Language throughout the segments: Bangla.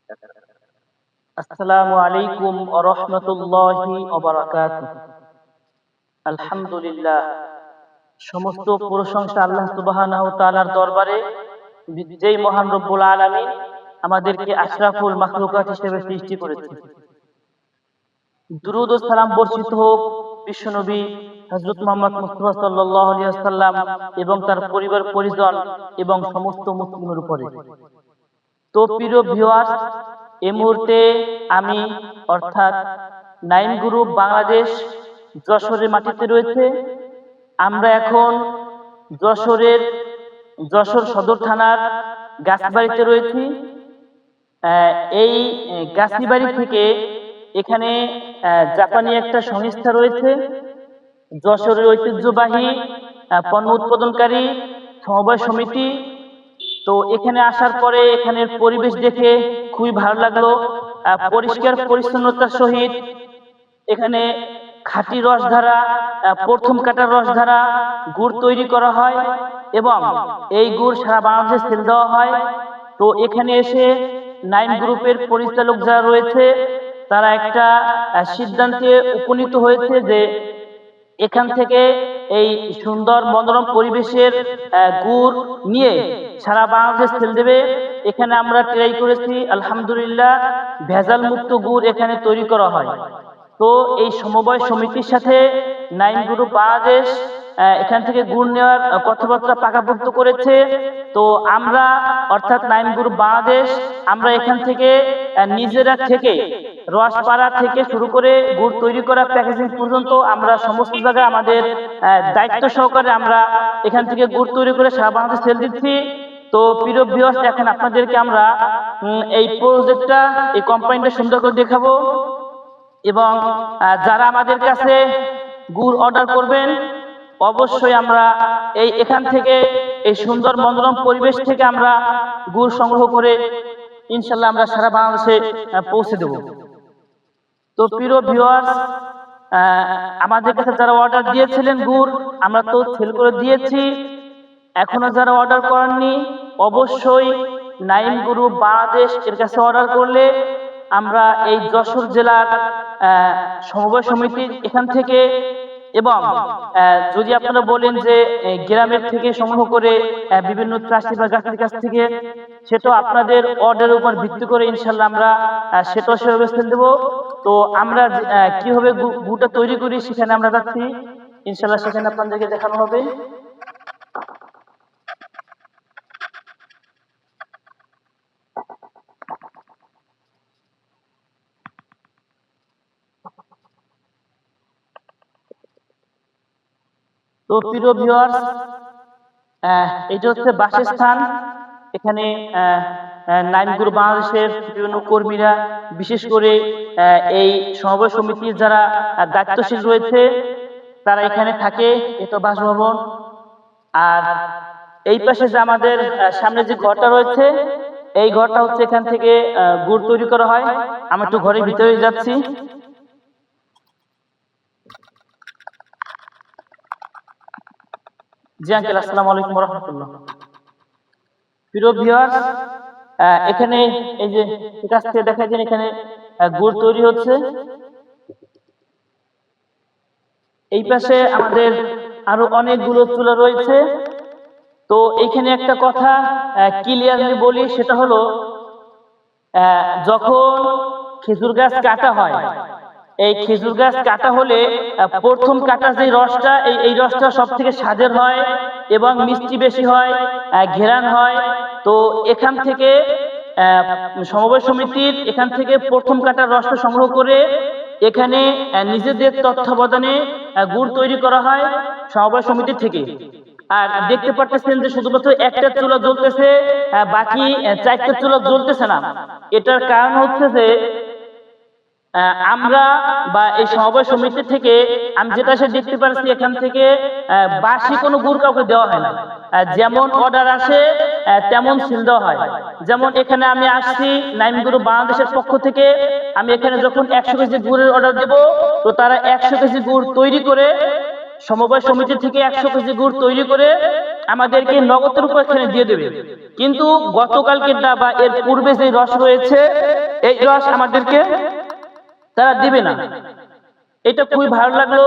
আসসালামু আলাইকুম ওয়া রাহমাতুল্লাহি ওয়া বারাকাতুহু। আলহামদুলিল্লাহ, সমস্ত প্রশংসা আল্লাহ সুবহানাহু ওয়া তাআলার দরবারে, যেই মহান রব্বুল আলামিন আমাদেরকে আশরাফুল মাখলুকাত হিসেবে সৃষ্টি করেছেন। দুরূদ ও সালাম বর্ষিত হোক বিশ্বনবী হযরত মুহাম্মদ মুস্তাফা সাল্লাল্লাহু আলাইহি ওয়াসাল্লাম এবং তার পরিবার পরিজন এবং সমস্ত মুসলিমের উপরে। তো প্রিয় ভিউয়ার্স, এই মুহূর্তে আমি অর্থাৎ নাইম গ্রুপ বাংলাদেশ যশোরের মাটিতে রয়েছে। আমরা এখন যশোর সদর থানার গাছবাড়িতে রয়েছি। এই গাছবাড়ি থেকে এখানে জাপানি একটা সংস্থা রয়েছে, যশোরের ঐতিহ্যবাহী পণ্য উৎপাদনকারী সমবায় সমিতি। তো এখানে আসার পরে এখানের পরিবেশ দেখে খুবই ভালো লাগলো। পরিষ্কার পরিচ্ছন্নতার সহিত এখানে খাঁটি রস ধারা, প্রথম কাটার রস ধারা গুড় তৈরি করা হয় এবং এই গুড় সারা বাংলাদেশে সেল দেওয়া হয়। তো এখানে এসে নাইম গ্রুপের পরিচালক যারা রয়েছে তারা একটা সিদ্ধান্তে উপনীত হয়েছে যে এখান থেকে এই সুন্দর মনোরম পরিবেশের গুড় নিয়ে সারা বাংলাদেশ সেল দেবে। এখানে আমরা ট্রাই করেছি, আলহামদুলিল্লাহ ভেজাল মুক্ত গুড় এখানে তৈরি করা হয়। তো এই সমবায় সমিতির সাথে নাইম গ্রুপ বাংলাদেশ এখান থেকে গুড় নেওয়ার কথাবার্তা পাকাপোক্ত করেছে। তো আমরা অর্থাৎ নাইম গ্রুপ বাংলাদেশ আমরা এখান থেকে নিজেরা থেকে রস পাড়া থেকে শুরু করে গুড় তৈরি করা প্যাকেজিং পর্যন্ত আমরা সমস্ত জায়গায় আমাদের দায়িত্ব সহকারে আমরা এখান থেকে গুড় তৈরি করে সারা বাংলাদেশে সেল দিচ্ছি। তো প্রিয় ভিউয়ার্স, এখন আপনাদেরকে আমরা এই প্রজেক্টটা, এই কোম্পানিটা সুন্দর করে দেখাবো এবং যারা আমাদের কাছে গুড় অর্ডার করবেন অবশ্যই আমরা এখান থেকে এই সুন্দর মনোরম পরিবেশ থেকে আমরা গুড় সংগ্রহ করে ইনশাল্লাহ আমরা সারা বাংলাদেশে পৌঁছে দেব। তো প্রিয় ভিউয়ার্স, আমাদের কাছে যারা অর্ডার দিয়েছিলেন গুড় আমরা তো সেল করে দিয়েছি। এখনো যারা অর্ডার করেননি অবশ্যই নাইম গ্রুপ বাংলাদেশ এর কাছে অর্ডার করলে আমরা এই যশোর জেলার সমবায় সমিতির এখান থেকে এবং যদি আপনারা বলেন যে গ্রামের থেকে সংগ্রহ করে বিভিন্ন চাষি বা গাছের কাছ থেকে, সেটাও আপনাদের অর্ডারের উপর ভিত্তি করে ইনশাল্লাহ আমরা সেটাও সেভাবে সেল দেবো। তো আমরা কিভাবে গুড়টা তৈরি করি সেখানে আমরা যাচ্ছি, ইনশাল্লাহ সেখানে আপনাদেরকে দেখানো হবে। তো প্রিয় ভিউয়ার্স, এটা হচ্ছে বাসস্থান। এখানে নাইম গ্রুপ বাংলাদেশের বিভিন্ন কর্মীরা, বিশেষ করে এই সমবায় সমিতির যারা দায়িত্বশীল রয়েছে তারা এখানে থাকে। এটা বাসভবন। আর এই পাশে যে আমাদের সামনে যে ঘরটা রয়েছে এই ঘরটা হচ্ছে এখান থেকে গুড় তৈরি করা হয়। আমরা একটু ঘরের ভিতরে যাচ্ছি। জি আঙ্কেল, আসসালামু আলাইকুম ওয়া রাহমাতুল্লাহ। প্রিয় ভিউয়ার্স, এখানে এই যে কাছ থেকে দেখা যায় এখানে গুড় তৈরি হচ্ছে। এই পাশে আমাদের আরো অনেকগুলো চুলা রয়েছে। তো এখানে একটা কথা ক্লিয়ারলি বলি, সেটা হলো যখন খেজুর গাছ কাটা হয়, এই খেজুর গাছ কাটা হলে প্রথম কাটা যে রসটা এই রসটা সব থেকে স্বাদের হয় এবং মিষ্টি বেশি হয়, ঘেরান হয়। তো এখান থেকে সমবায় সমিতির এখান থেকে প্রথম কাটার রসটা সংগ্রহ করে এখানে নিজেদের তত্ত্বাবধানে গুড় তৈরি করা হয় সমবায় সমিতি থেকে। আর দেখতে পাচ্ছেন যে শুধুমাত্র একটা চুলা জ্বলতেছে, বাকি 4টা চুলা জ্বলতেছে না। এটার কারণ হচ্ছে যে আমরা বা এই সমবায় সমিতি থেকে আমি যেটা সে দেখতে পাচ্ছি এখান থেকে বাসি কোনো গুড় কাউকে দেওয়া হয় না। যেমন অর্ডার আসে তেমন সিল দেওয়া হয়। যেমন এখানে আমি আসছি নাইম গ্রুপ বাংলাদেশের পক্ষ থেকে, আমি এখানে যখন 100 কেজি গুড়ের অর্ডার দেব তো তারা 100 কেজি গুড় তৈরি করে সমবায় সমিতি থেকে 100 কেজি গুড় তৈরি করে আমাদেরকে নগদের উপর এখানে দিয়ে দেবে। কিন্তু গতকালকে বা এর পূর্বে যে রস রয়েছে এই রস আমাদেরকে তারা দিবে না। এটা খুবই ভালো লাগলো।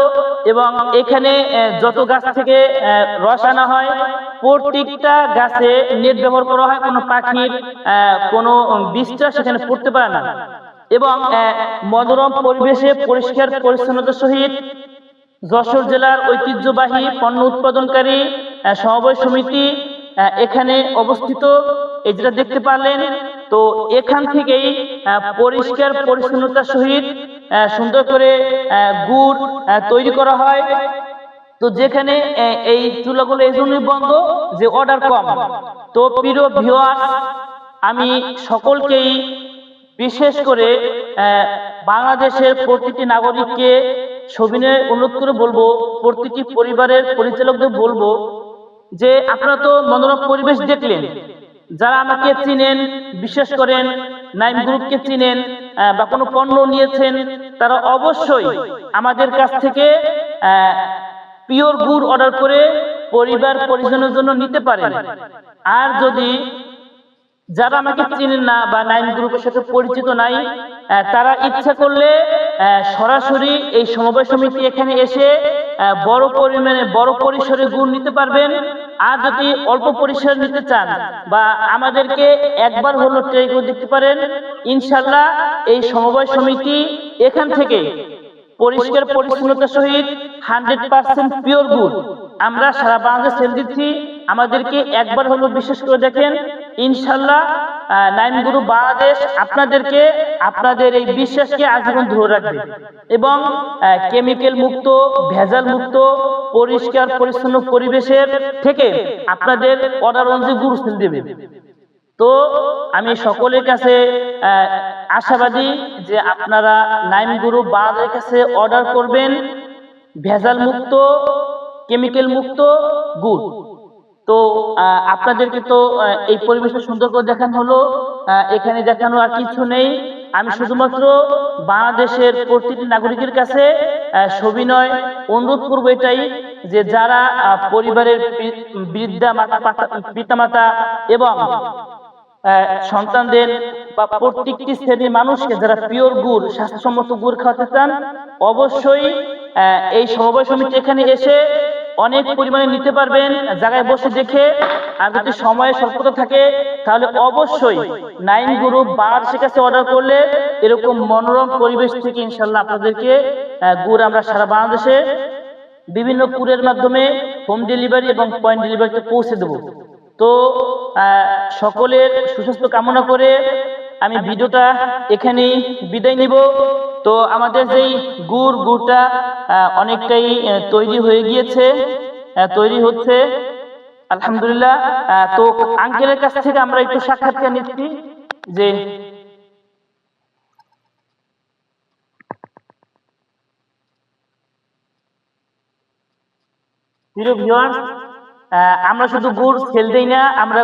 এবং এখানে যত গাছ থেকে রস আনা হয় প্রত্যেকটা গাছে নেট ব্যবহার করা হয়, কোনো পাখির কোনো বীজটা সেখানে পড়তে পারে না। এবং মনোরম পরিবেশে পরিষ্কার পরিচ্ছন্নতার সহিত যশোর জেলার ঐতিহ্যবাহী পণ্য উৎপাদনকারী সমবায় সমিতি এখানে অবস্থিত। এই যেটা দেখতে পারলেন, তো এখান থেকেই পরিষ্কার পরিচ্ছন্নতার সহিত সুন্দর করে গুড় তৈরি করা হয়। তো যেখানে এই চুলাগুলো এই জন্যই বন্ধ যে অর্ডার কম। তো প্রিয় ভিউয়ার্স, আমি সকলকেই বিশেষ করে বাংলাদেশের প্রতিটি নাগরিককে সবিনয়ে অনুরোধ করে বলবো, প্রতিটি পরিবারের পরিচালকদের বলবো যে আপনারা তো মনোরম পরিবেশ দেখলেন, যারা আমাকে চিনেন, বিশ্বাস করেন, নাইম গ্রুপকে চিনেন বা কোনো পণ্য নিয়েছেন, তারা অবশ্যই আমাদের কাছ থেকে পিওর গুড় অর্ডার করে পরিবার পরিজনের জন্য নিতে পারেন। আর যদি যারা আমাকে চিনেন না বা নাইম গ্রুপের সাথে পরিচিত নাই, তারা ইচ্ছা করলে সরাসরি এই সমবায় সমিতি এখানে এসে বড় পরিমাণে বড় পরিসরে গুড় নিতে পারবেন। আর যদি অল্প পরিসরে নিতে চান বা আমাদেরকে একবার হলো ট্রাই করে দেখতে পারেন, ইনশাল্লাহ এই সমবায় সমিতি এখান থেকে পরিষ্কার পরিচ্ছন্নতার সহিত 100% পিওর গুড় আমরা সারা বাংলাদেশে সেল দিচ্ছি। আমাদেরকে একবার হলো বিশ্বাস করে দেখেন, ইনশাল্লাহ নাইম গ্রুপ বাংলাদেশ আপনাদেরকে আপনাদের এই বিশ্বাসকে আজীবন ধরে রাখবে এবং কেমিক্যাল মুক্ত, ভেজাল মুক্ত, পরিষ্কার পরিচ্ছন্ন পরিবেশের থেকে আপনাদের অর্ডার অনুযায়ী গুড় সেল দেবে। তো আমি সকলের কাছে আশাবাদী যে আপনারা নাইম গ্রুপ বাংলাদেশের কাছে অর্ডার করবেন ভেজাল মুক্ত, কেমিক্যাল মুক্ত গুড়। তো আপনাদেরকে তো এই পরিবেশটা সুন্দর করে দেখানো হলো, এখানে দেখানো আর কিছু নেই। আমি শুধুমাত্র বাংলাদেশের প্রতিটি নাগরিকের কাছে সবিনয় অনুরোধ করবো এটাই যে যারা পরিবারের পিতামাতা এবং সন্তানদের বা প্রত্যেকটি শ্রেণীর মানুষকে যারা পিওর গুড়, স্বাস্থ্যসম্মত গুড় খাওয়াতে চান, অবশ্যই এই সমবায় সমিতি এখানে এসে অনেক পরিমাণে নিতে পারবেন জায়গায় বসে দেখে। আর যদি সময়ের স্বল্পতা থাকে তাহলে অবশ্যই নাইম গ্রুপ বাংলাদেশের কাছে অর্ডার করলে এরকম মনোরম পরিবেশ থেকে ইনশাল্লাহ আপনাদেরকে গুড় আমরা সারা বাংলাদেশে বিভিন্ন কুরিয়ার মাধ্যমে হোম ডেলিভারি এবং পয়েন্ট ডেলিভারিতে পৌঁছে দেব। তো সকলের সুস্বাস্থ্য কামনা করে আমি ভিডিওটা এখানেই বিদায় নিব। তো আমাদের যেই গুড়টা অনেকটাই তৈরি হয়ে গিয়েছে, তৈরি হচ্ছে আলহামদুলিল্লাহ। তো আঙ্কেলের কাছ থেকে আমরা একটু সাক্ষাৎকার নিচ্ছি যে প্রিয় ভিউয়ার্স, আমরা শুধু গুড় সেল দেই না, আমরা